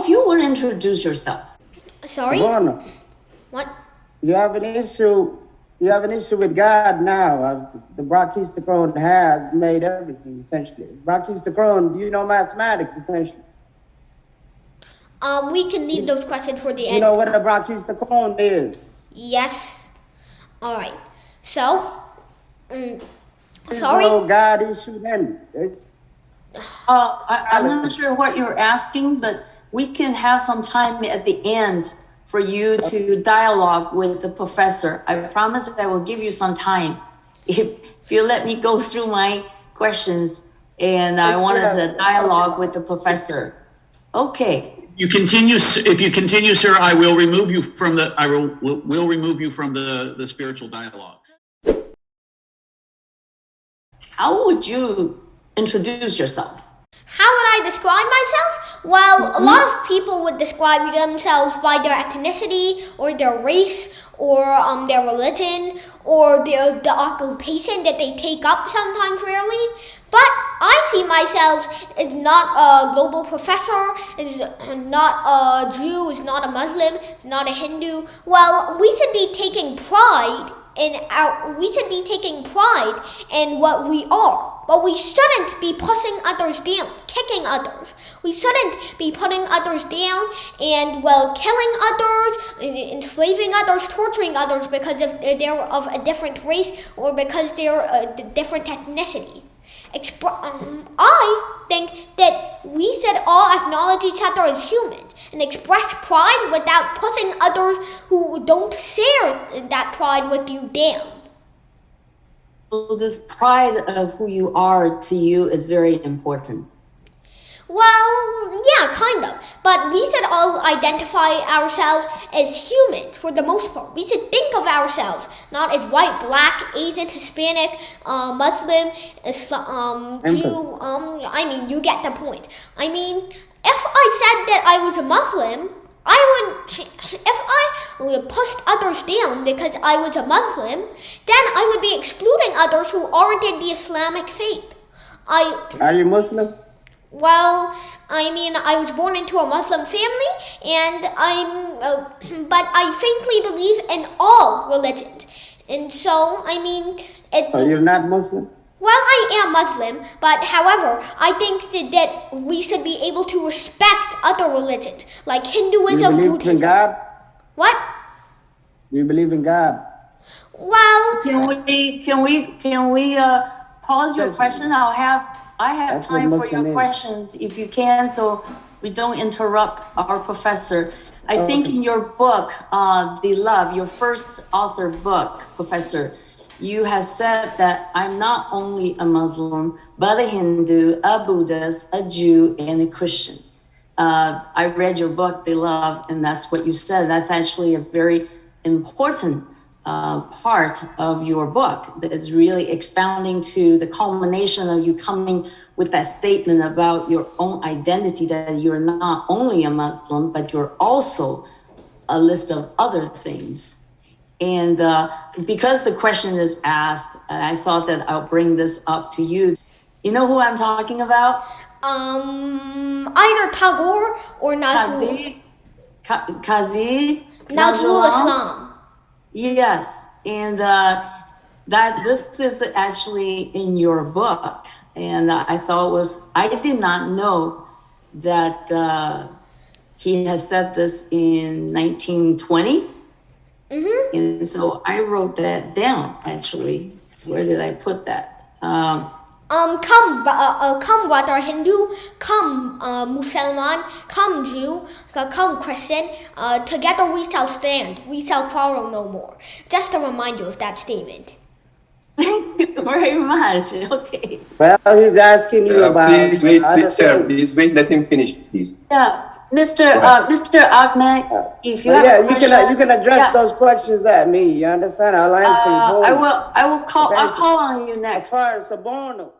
if you would introduce yourself. Sorry? Bueno, What? you have an issue. You have an issue with God now. The Brachistochrone has made everything, essentially. Brachistochrone, do you know mathematics, essentially? We can leave those questions for the end. You know what a Brachistochrone is? Yes. All right. So, There's sorry. no God issue then. I'm not sure what you're asking, but we can have some time at the end for you to dialogue with the professor. I promise that I will give you some time if you let me go through my questions, and I wanted to dialogue with the professor. Okay. If you continue, sir, I will remove you from the. Will remove you from the spiritual dialogues. How would you introduce yourself? How would I describe myself? Well, a lot of people would describe themselves by their ethnicity or their race or their religion or the occupation that they take up sometimes rarely. But I see myself as not a global professor, as not a Jew, as not a Muslim, as not a Hindu. Well, we should be taking pride in what we are. But we shouldn't be pushing others down, kicking others. We shouldn't be putting others down and, well, killing others, enslaving others, torturing others because they're of a different race or because they're a different ethnicity. I think that we should all acknowledge each other as humans and express pride without pushing others who don't share that pride with you down. So this pride of who you are to you is very important. Well, yeah, kind of. But we should all identify ourselves as humans for the most part. We should think of ourselves not as white, black, Asian, Hispanic, Muslim, Jew. I mean, you get the point. I mean, if I said that I was a Muslim, if I pushed others down because I was a Muslim, then I would be excluding others who aren't in the Islamic faith. Are you Muslim? Well, I mean, I was born into a Muslim family, and but I frankly believe in all religions. And so, I mean... So you're not Muslim? Well, I am Muslim, but however, I think that we should be able to respect other religions, like Hinduism, Do you believe Buddhism. in God? What? Do you believe in God? Well... Can we pause your question? I have time for your questions if you can, so we don't interrupt our professor. I think in your book, The Love, your first author book, Professor, you have said that I'm not only a Muslim, but a Hindu, a Buddhist, a Jew, and a Christian. I read your book, The Love, and that's what you said. That's actually a very important part of your book that is really expounding to the culmination of you coming with that statement about your own identity, that you're not only a Muslim, but you're also a list of other things. And because the question is asked, I thought that I'll bring this up to you. You know who I'm talking about? Either Tagore or Nazrul. Qazi Nazrul Islam. Yes, and that this is actually in your book, and I thought I did not know that he has said this in 1920. Mm-hmm. And so I wrote that down, actually. Where did I put that? Come brother Hindu, come Muslim, come Jew, come Christian, together we shall stand, we shall quarrel no more. Just a reminder of that statement. Thank you very much. Okay. Well, he's asking you about... Please wait, sir. Please wait. Let him finish, please. Yeah. Mr. Ahmed, if you have a question, you can address those questions at me. You understand? I'll answer you. I will call on you next. As far as Saborno,